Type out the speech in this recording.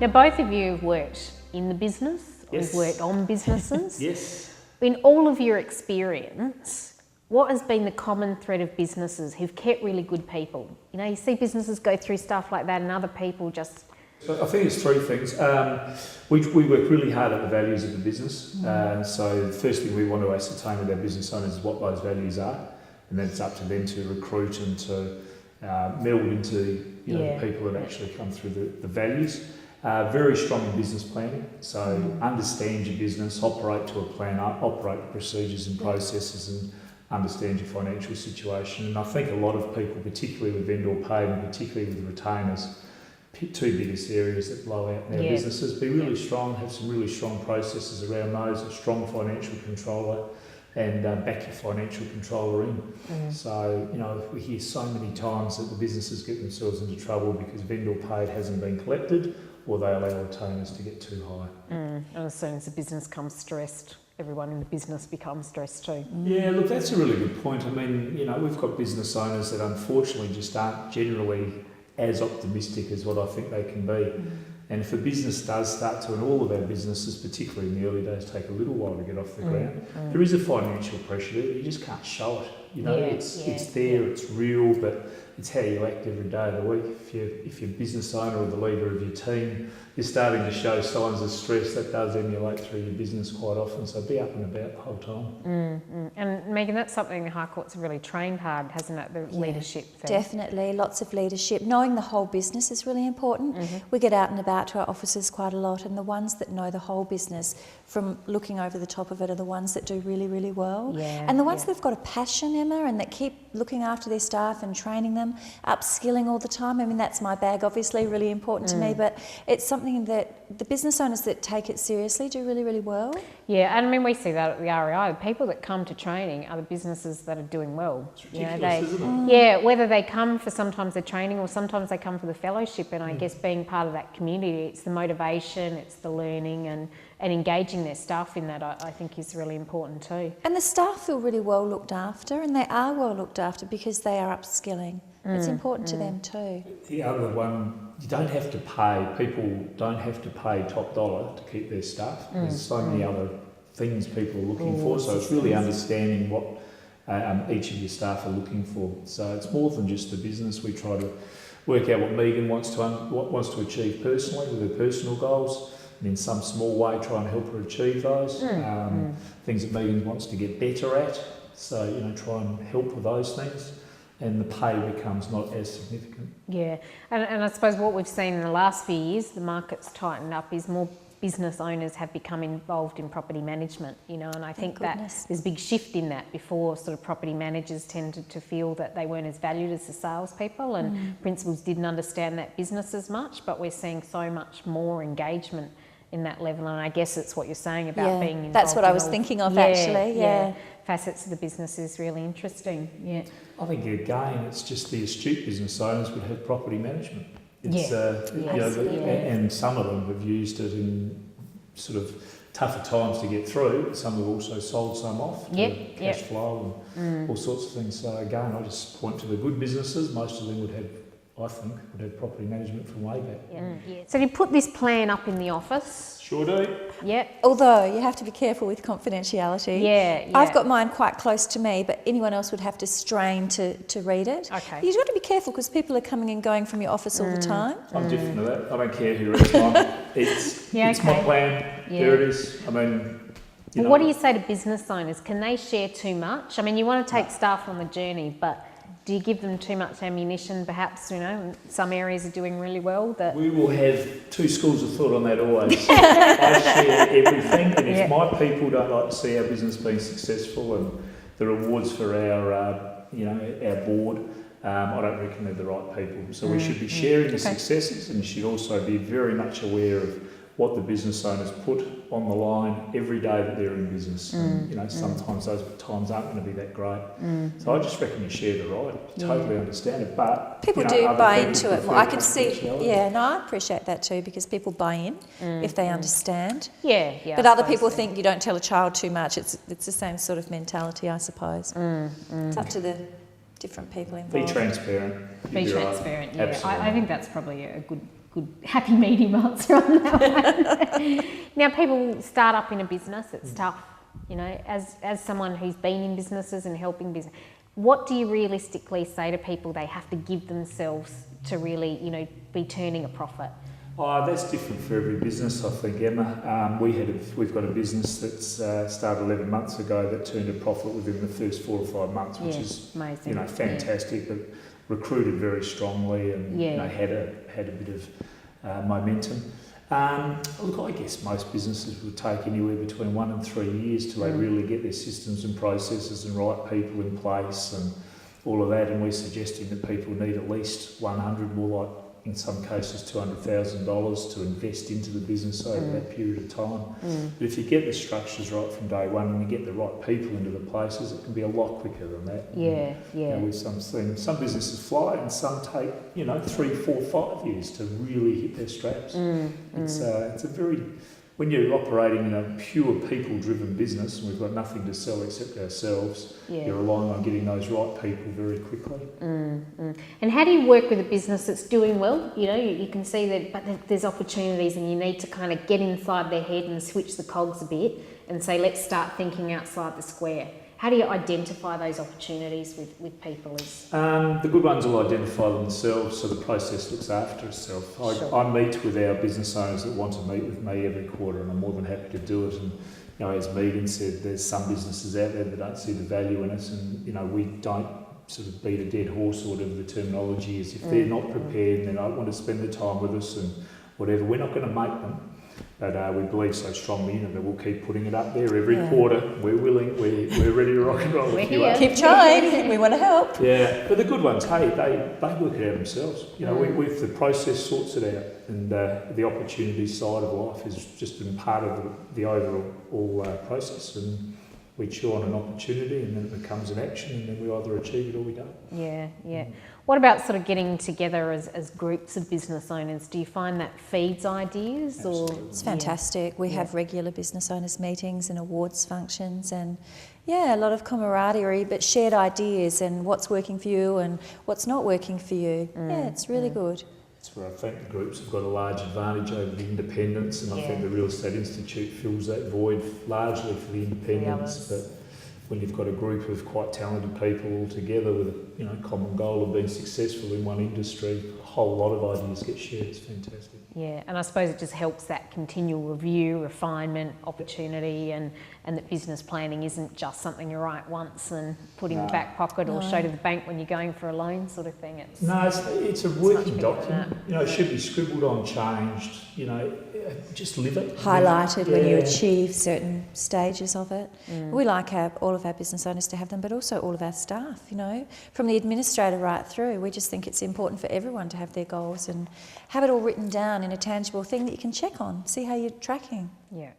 Now, both of you have worked in the business, Yes. you've worked on businesses. Yes. In all of your experience, what has been the common thread of businesses who've kept really good people? You know, you see businesses go through stuff like that and other people just... I think it's three things. We work really hard at the values of the business. So the first thing we want to ascertain with our business owners is what those values are, and then it's up to them to recruit and to meld into the people that actually come through the values. Very strong in business planning, so understand your business, operate to a plan, operate the procedures and processes, and understand your financial situation. And I think a lot of people, particularly with vendor paid and particularly with retainers, two biggest areas that blow out in their businesses, be really strong, have some really strong processes around those, a strong financial controller, and back your financial controller in. So, you know, we hear so many times that the businesses get themselves into trouble because vendor paid hasn't been collected, or they allow retainers to get too high. And as soon as the business comes stressed, everyone in the business becomes stressed too. Yeah, look, that's a really good point. I mean, you know, we've got business owners that unfortunately just aren't generally as optimistic as what I think they can be. And if a business does start to, and all of our businesses, particularly in the early days, take a little while to get off the ground, there is a financial pressure there, but you just can't show it. You know, it's there, it's real, but it's how you act every day of the week. If you're business owner or the leader of your team, you're starting to show signs of stress, that does emulate through your business quite often, so be up and about the whole time. And Megan, that's something the High Court's really trained hard, hasn't it, the leadership thing? Definitely, lots of leadership. Knowing the whole business is really important. We get out and about to our offices quite a lot, and the ones that know the whole business from looking over the top of it are the ones that do really, really well. And the ones that have got a passion, Emma, and that keep looking after their staff and training them, upskilling all the time. I mean, that's my bag, obviously, really important to me, but it's something that the business owners that take it seriously do really, really well. Yeah, and I mean, we see that at the REI. The people that come to training are the businesses that are doing well. It's ridiculous, isn't it? Yeah, whether they come for sometimes the training or sometimes they come for the fellowship, and I guess being part of that community, it's the motivation, it's the learning, and engaging their staff in that, I think is really important too. And the staff feel really well looked after, and they are well looked after because they are upskilling. It's important to them too. The other one, you don't have to pay, people don't have to pay top dollar to keep their staff. There's so many other things people are looking for, so it's really understanding what each of your staff are looking for. So it's more than just the business. We try to work out what Megan wants to achieve personally with her personal goals, and in some small way try and help her achieve those. Things that Megan wants to get better at, so, you know, try and help with those things. And the pay becomes not as significant. Yeah, and I suppose what we've seen in the last few years, the market's tightened up, is more business owners have become involved in property management, you know, and I think that there's a big shift in that. Before, sort of property managers tended to feel that they weren't as valued as the salespeople, and principals didn't understand that business as much, but we're seeing so much more engagement in that level, and I guess it's what you're saying about being involved. That's what I was thinking of, actually. Facets of the business is really interesting. Yeah, I think again, it's just the astute business owners would have property management. It's, and some of them have used it in sort of tougher times to get through. Some have also sold some off to cash flow and all sorts of things. So again, I just point to the good businesses. Most of them would have, I think, would have property management from way back. So you put this plan up in the office? Sure do. Yep. Although you have to be careful with confidentiality. Yeah. I've got mine quite close to me, but anyone else would have to strain to read it. Okay. You've got to be careful because people are coming and going from your office all the time. I'm different to that. I don't care who reads mine. It's my plan. Yeah. There it is. I mean, you know. What do you say to business owners? Can they share too much? I mean, you want to take staff on the journey, but do you give them too much ammunition? Perhaps, you know, some areas are doing really well. We will have two schools of thought on that always. I share everything, and if my people don't like to see our business being successful and the rewards for our, our board, I don't reckon they're the right people. So we should be sharing the successes, and you should also be very much aware of what the business owners put on the line every day that they're in business. And, you know, sometimes those times aren't going to be that great. So I just reckon you share the right. Totally understand it, but people do buy into it more. I can see. I appreciate that too, because people buy in if they understand. Yeah. But other people think you don't tell a child too much. It's the same sort of mentality, I suppose. It's up to the different people involved. Be transparent. Be transparent. Right. Yeah, I think that's probably a good good happy medium answer on that one. Now, people start up in a business, it's tough, you know, as someone who's been in businesses and helping business, what do you realistically say to people they have to give themselves to really, you know, be turning a profit? Oh, that's different for every business, I think, Emma. We've got a business that's started 11 months ago that turned a profit within the first 4 or 5 months, which is amazing. You know, fantastic. But recruited very strongly and you know, had a bit of momentum. Look, I guess most businesses would take anywhere between 1 and 3 years till they really get their systems and processes and right people in place and all of that. And we're suggesting that people need at least 100, more like in some cases $200,000 to invest into the business over that period of time. But if you get the structures right from day one and you get the right people into the places, it can be a lot quicker than that. You know, with some businesses fly and some take, you know, 3, 4, 5 years to really hit their straps. It's a very, when you're operating in a pure people-driven business, and we've got nothing to sell except ourselves, you're relying on getting those right people very quickly. And how do you work with a business that's doing well? You know, you can see that, but there's opportunities and you need to kind of get inside their head and switch the cogs a bit and say, let's start thinking outside the square. How do you identify those opportunities with people? The good ones will identify themselves, so the process looks after itself. I meet with our business owners that want to meet with me every quarter, and I'm more than happy to do it. And you know, as Megan said, there's some businesses out there that don't see the value in us, and you know, we don't sort of beat a dead horse, or whatever the terminology is. If they're not prepared and they don't want to spend the time with us and whatever, we're not going to make them. But we believe so strongly in it that we'll keep putting it up there every quarter. We're willing, we're ready to rock and roll. We're here. Keep trying, we want to help. Yeah, but the good ones, hey, they work it out themselves. You know, if the process sorts it out, and the opportunity side of life has just been part of the overall process, and we chew on an opportunity and then it becomes an action, and then we either achieve it or we don't. Yeah. What about sort of getting together as groups of business owners? Do you find that feeds ideas? Absolutely. Or it's fantastic. We have regular business owners meetings and awards functions, and a lot of camaraderie, but shared ideas and what's working for you and what's not working for you. It's really good. That's where I think the groups have got a large advantage over the independents, and I think the Real Estate Institute fills that void largely for the independents. But when you've got a group of quite talented people all together with a common goal of being successful in one industry, a whole lot of ideas get shared. It's fantastic. Yeah, and I suppose it just helps that continual review, refinement, opportunity, and that business planning isn't just something you write once and put in the back pocket or show to the bank when you're going for a loan sort of thing. It's a working document. You know, it should be scribbled on, changed. You know, just live it. Highlighted when you achieve certain stages of it. We like all of our business owners to have them, but also all of our staff, you know, from the administrator right through. We just think it's important for everyone to have their goals and have it all written down in a tangible thing that you can check on, see how you're tracking. Yeah.